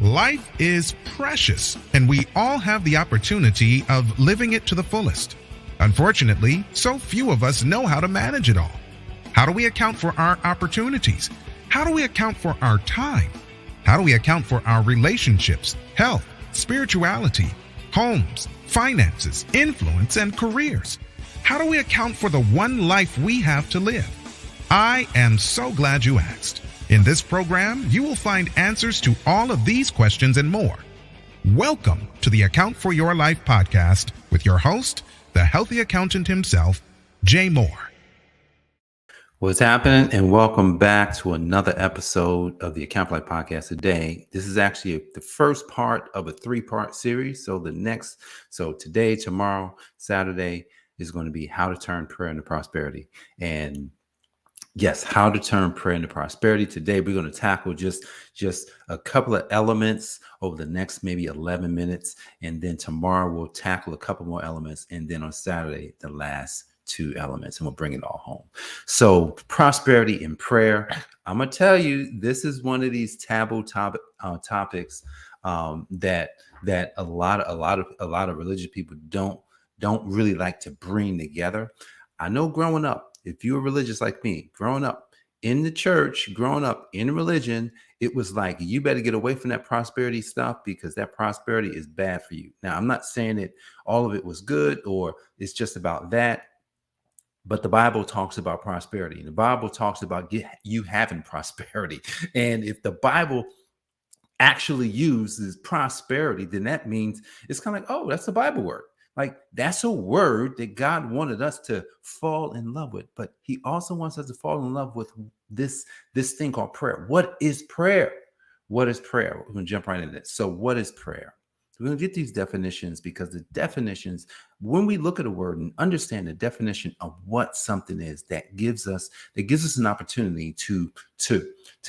Life is precious, and we all have the opportunity of living it to the fullest. Unfortunately, so few of us know how to manage it all. How do we account for our opportunities? How do we account for our time? How do we account for our relationships, health, spirituality, homes, finances, influence, and careers? How do we account for the one life we have to live? I am so glad you asked. In this program, you will find answers to all of these questions and more. Welcome to the Account for Your Life podcast with your host, the healthy accountant himself, Jay Moore. What's happening? And welcome back to another episode of the Account for Life podcast today. This is actually the first part of a 3-part series. So today, tomorrow, Saturday is going to be how to turn prayer into prosperity. And yes, how to turn prayer into prosperity. Today, we're going to tackle just a couple of elements over the next maybe 11 minutes. And then tomorrow, we'll tackle a couple more elements. And then on Saturday, the last 2 elements, and we'll bring it all home. So prosperity in prayer. I'm going to tell you, this is one of these taboo topics that a lot of religious people don't really like to bring together. I know growing up, if you were religious like me, growing up in the church, growing up in religion, it was like, you better get away from that prosperity stuff because that prosperity is bad for you. Now, I'm not saying that all of it was good or it's just about that, but the Bible talks about prosperity. The Bible talks about you having prosperity. And if the Bible actually uses prosperity, then that means it's kind of like, oh, that's a Bible word. Like, that's a word that God wanted us to fall in love with, but he also wants us to fall in love with this thing called prayer. What is prayer? What is prayer? We're going to jump right into it. So what is prayer? We're going to get these definitions because the definitions, when we look at a word and understand the definition of what something is, that gives us an opportunity to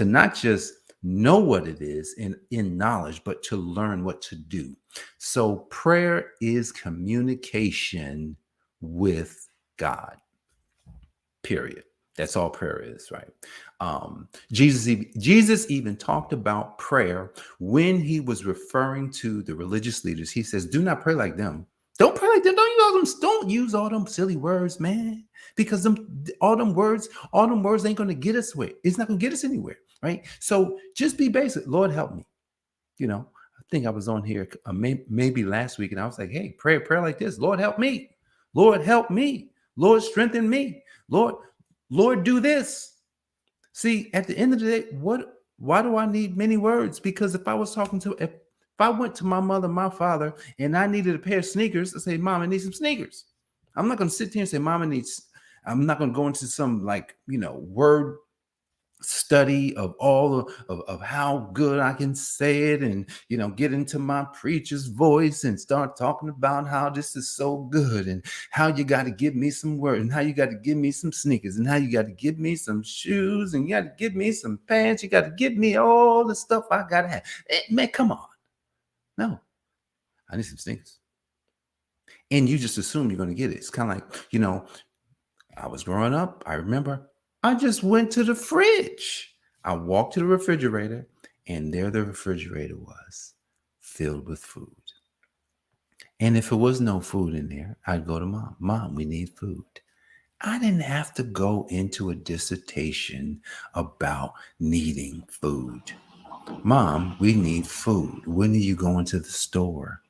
not just know what it is in knowledge, but to learn what to do. So prayer is communication with God, period. That's all prayer is, right? Jesus even talked about prayer when he was referring to the religious leaders. He says, do not pray like them. Don't pray like them. Don't use all them silly words, man, because all them words ain't going to get us where. It's not going to get us anywhere, right? So just be basic. Lord, help me. I think I was on here maybe last week, and I was like, hey, prayer like this. Lord, help me. Lord, help me. Lord, strengthen me. Lord, do this. See, at the end of the day, why do I need many words? Because if I went to my mother, my father, and I needed a pair of sneakers, I say, Mom, I need some sneakers. I'm not going to sit here and say, I'm not going to go into some word study of all of how good I can say it and get into my preacher's voice and start talking about how this is so good and how you got to give me some word and how you got to give me some sneakers and how you got to give me some shoes and you got to give me some pants. You got to give me all the stuff I got to have. Man, come on. No, I need some sneakers. And you just assume you're going to get it. It's kind of like, I was growing up. I remember I just went to the fridge. I walked to the refrigerator, and there the refrigerator was, filled with food. And if it was no food in there, I'd go to Mom. Mom, we need food. I didn't have to go into a dissertation about needing food. Mom, we need food. When are you going to the store?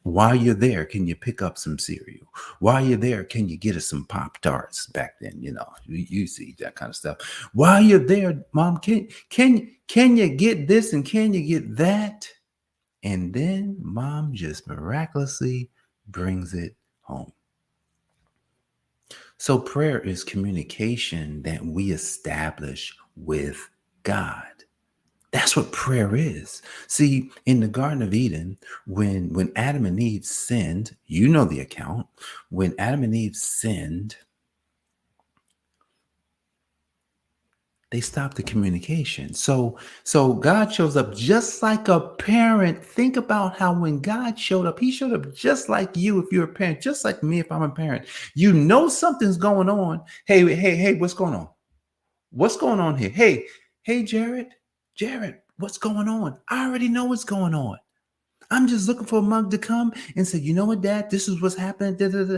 While you're there, can you pick up some cereal? While you're there, can you get us some Pop-Tarts? Back then, you see that kind of stuff. While you're there, Mom, can you get this and can you get that? And then Mom just miraculously brings it home. So prayer is communication that we establish with God. That's what prayer is. See, in the Garden of Eden, when Adam and Eve sinned, you know the account. When Adam and Eve sinned, they stopped the communication. So God shows up just like a parent. Think about how when God showed up, he showed up just like you if you're a parent, just like me if I'm a parent. You know something's going on. Hey, what's going on? What's going on here? Hey, Jared, what's going on. I already know what's going on. I'm just looking for a mug to come and say, you know what, Dad, this is what's happening. Da, da, da.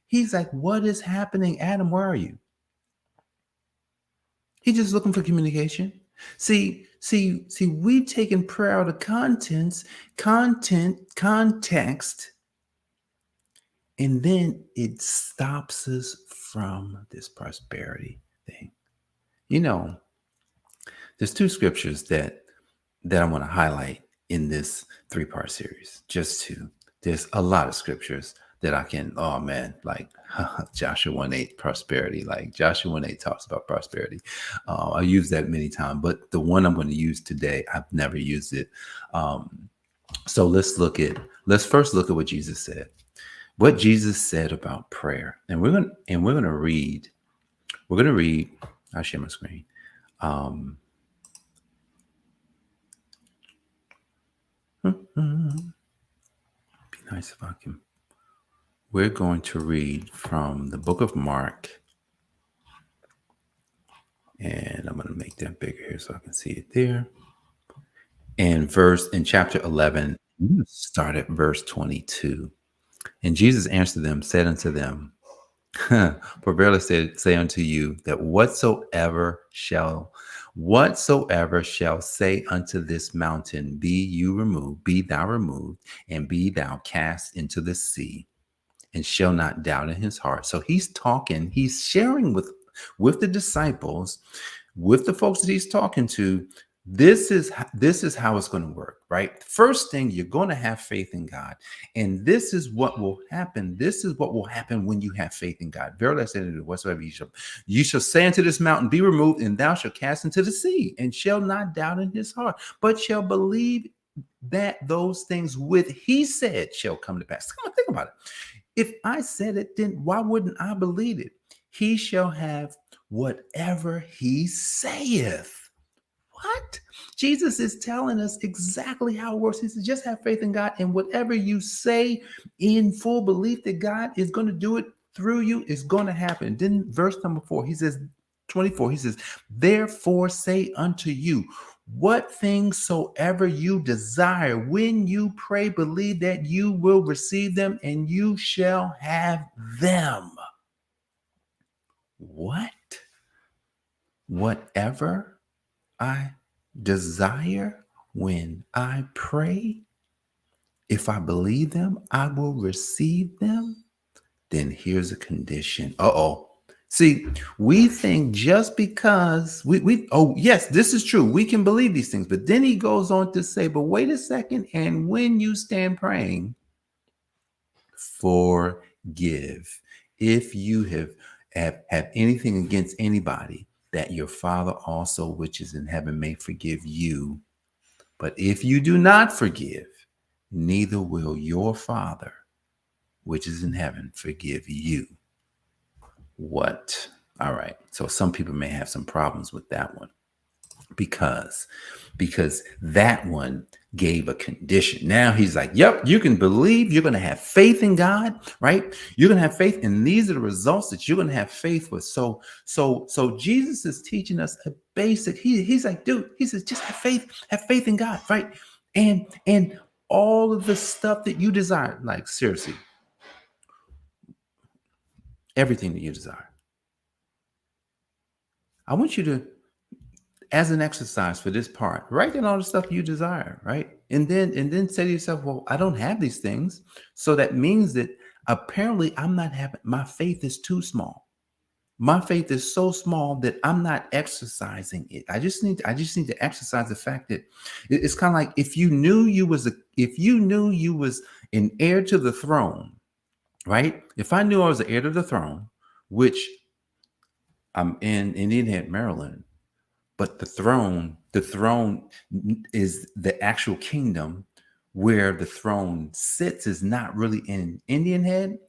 He's like, what is happening? Adam, where are you? He's just looking for communication. See, we've taken prayer out of context, and then it stops us from this prosperity thing. You know, there's two scriptures that I want to highlight in this 3-part series. There's a lot of scriptures that I can, oh man, like Joshua 1:8 prosperity, like Joshua 1:8 talks about prosperity. I use that many times, but the one I'm going to use today, I've never used it. So let's first look at what Jesus said. What Jesus said about prayer. And we're going to read, I'll share my screen. Be nice if I can. We're going to read from the book of Mark. And I'm going to make that bigger here so I can see it there. And in chapter 11, start at verse 22. And Jesus answered them, said unto them, for verily say unto you that whatsoever shall say unto this mountain, be thou removed, and be thou cast into the sea, and shall not doubt in his heart. So he's sharing with the disciples, with the folks that he's talking to. This is how it's going to work, right? First thing, you're going to have faith in God. And this is what will happen. This is what will happen when you have faith in God. Verily I say unto you, whatsoever you shall say unto this mountain, be removed, and thou shalt cast into the sea, and shall not doubt in his heart, but shall believe that those things which he said shall come to pass. Come on, think about it. If I said it, then why wouldn't I believe it? He shall have whatever he saith. What? Jesus is telling us exactly how it works. He says, just have faith in God, and whatever you say in full belief that God is going to do it through you is going to happen. Then verse number 4, he says, 24, he says, therefore say unto you, what things soever you desire, when you pray, believe that you will receive them, and you shall have them. What? Whatever I desire when I pray, if I believe them, I will receive them. Then here's a condition. See, we think just because yes, this is true. We can believe these things. But then he goes on to say, but wait a second. And when you stand praying, forgive. If you have anything against anybody, that your Father also, which is in heaven, may forgive you. But if you do not forgive, neither will your Father, which is in heaven, forgive you. What? All right. So some people may have some problems with that one because that one gave a condition. Now he's like, yep, you can believe, you're going to have faith in God, right? You're going to have faith, and these are the results that you're going to have faith with. So Jesus is teaching us a basic. He's like, dude, he says, just have faith in God, right? And all of the stuff that you desire, like seriously, everything that you desire. I want you to, as an exercise for this part, write down all the stuff you desire, right? And then say to yourself, well, I don't have these things. So that means that apparently I'm not having, my faith is too small. My faith is so small that I'm not exercising it. I just need to exercise the fact that it's kind of like if you knew you was an heir to the throne, right? If I knew I was an heir to the throne, which I'm in Indian Head, Maryland, but the throne is the actual kingdom where the throne sits is not really in Indian Head.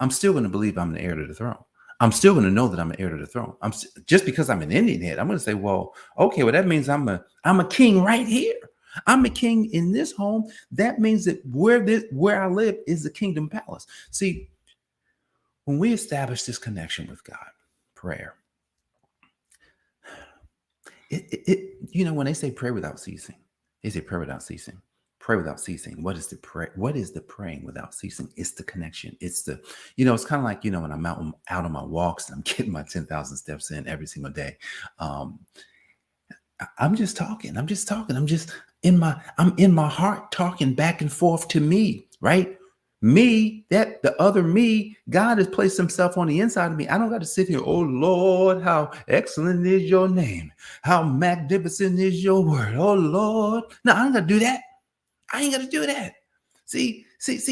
I'm still going to believe I'm the heir to the throne. I'm still going to know that I'm an heir to the throne. Just because I'm an Indian Head, I'm going to say, well, okay, well, that means I'm a king right here. I'm a king in this home. That means that where I live is the kingdom palace. See, when we establish this connection with God, prayer, When they say pray without ceasing, they say pray without ceasing. Pray without ceasing. What is the pray? What is the praying without ceasing? It's the connection. It's the, it's kind of like, when I'm out on my walks and I'm getting my 10,000 steps in every single day. Um, I'm just talking. I'm just talking. I'm in my heart talking back and forth to me, right? Me, that the other me, God has placed himself on the inside of me. I don't got to sit here. Oh Lord, how excellent is your name. How magnificent is your word. Oh Lord. No, I ain't got to do that. I ain't got to do that. See,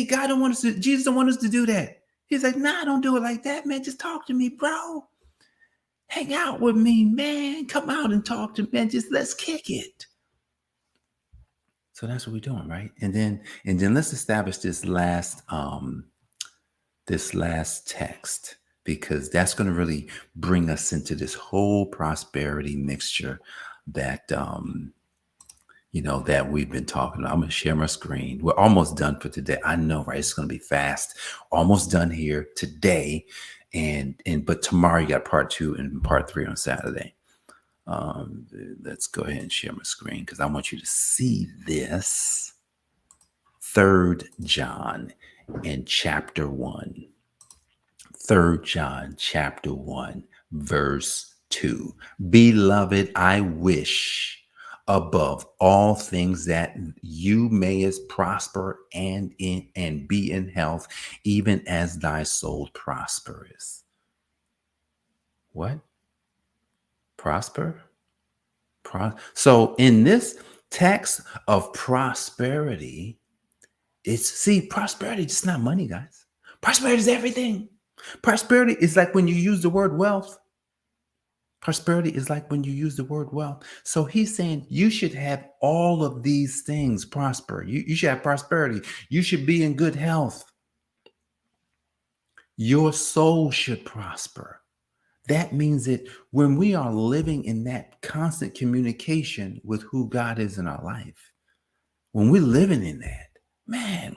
God don't want us to, Jesus don't want us to do that. He's like, nah, don't do it like that, man. Just talk to me, bro. Hang out with me, man. Come out and talk to me, man. Just let's kick it. So that's what we're doing, right? And then let's establish this last text, because that's going to really bring us into this whole prosperity mixture that that we've been talking about. I'm going to share my screen. We're almost done for today. I know, right? It's going to be fast. Almost done here today. But tomorrow you got part 2 and part 3 on Saturday. Let's go ahead and share my screen because I want you to see this. 3 John in chapter 1. 3 John chapter 1, verse 2. Beloved, I wish above all things that you mayest prosper and be in health, even as thy soul prospereth. What? Prosper? So in this text of prosperity, prosperity is not money, guys. Prosperity is everything. Prosperity is like when you use the word wealth. Prosperity is like when you use the word wealth. So he's saying you should have all of these things prosper. You should have prosperity. You should be in good health. Your soul should prosper. That means that when we are living in that constant communication with who God is in our life, when we're living in that, man,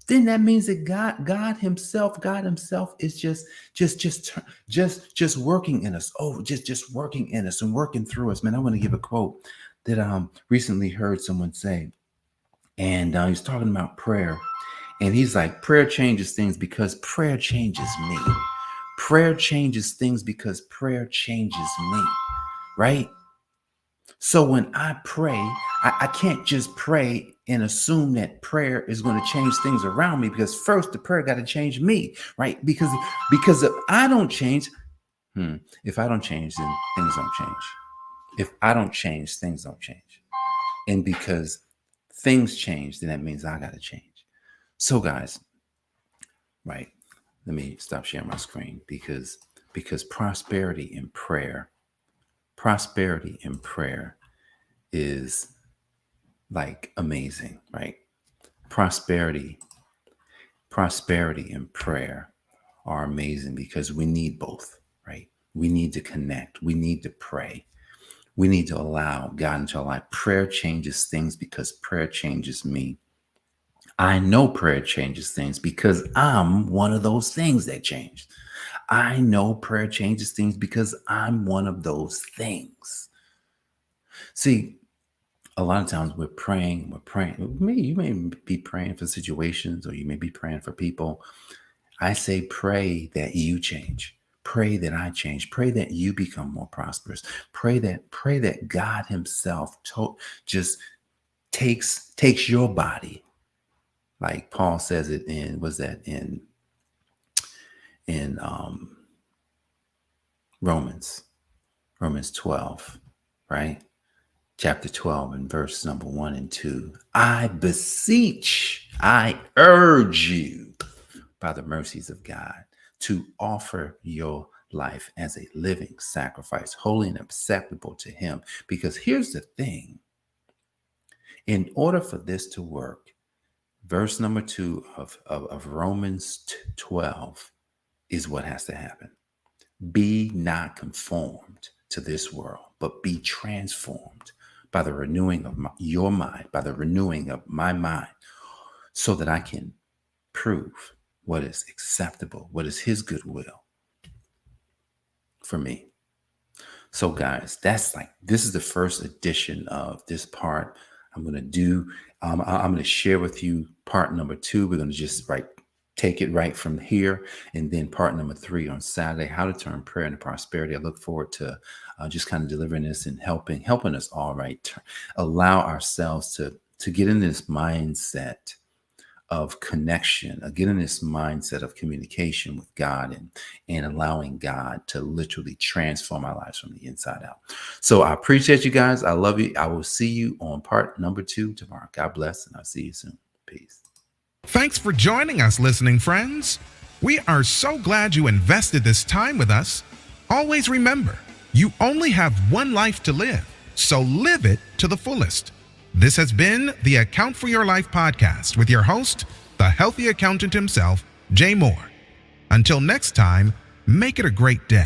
then that means that God himself is just working in us. Oh, just working in us and working through us. Man, I want to give a quote that I recently heard someone say, and he's talking about prayer, and he's like, prayer changes things because prayer changes me. Prayer changes things because prayer changes me, right? So when I pray, I can't just pray and assume that prayer is going to change things around me, because first the prayer got to change me, right? Because if I don't change, then things don't change. If I don't change, things don't change. And because things change, then that means I got to change. So guys, right, let me stop sharing my screen because prosperity in prayer is like amazing, right? Prosperity and prayer are amazing because we need both, right? We need to connect. We need to pray. We need to allow God into our life. Prayer changes things because prayer changes me. I know prayer changes things because I'm one of those things that changed. I know prayer changes things because I'm one of those things. See, a lot of times we're praying. You may be praying for situations, or you may be praying for people. I say pray that you change. Pray that I change. Pray that you become more prosperous. Pray that God himself just takes your body. Like Paul says it in Romans 12, right? Chapter 12 and verse number 1 and 2. I urge you by the mercies of God to offer your life as a living sacrifice, holy and acceptable to him. Because here's the thing. In order for this to work, verse number 2 of Romans 12 is what has to happen. Be not conformed to this world, but be transformed by the renewing of your mind, by the renewing of my mind, so that I can prove what is acceptable, what is his good will for me. So guys, this is the first edition of this part. I'm going to do, I'm going to share with you part number 2. We're going to just take it right from here. And then part number 3 on Saturday, how to turn prayer into prosperity. I look forward to just kind of delivering this and helping us all allow ourselves to get in this mindset of connection, get in this mindset of communication with God and allowing God to literally transform our lives from the inside out. So I appreciate you guys. I love you. I will see you on part number 2 tomorrow. God bless, and I'll see you soon. Peace. Thanks for joining us, listening friends. We are so glad you invested this time with us. Always remember, you only have one life to live, so live it to the fullest. This has been the Account for Your Life podcast with your host, the healthy accountant himself, Jay Moore. Until next time, make it a great day.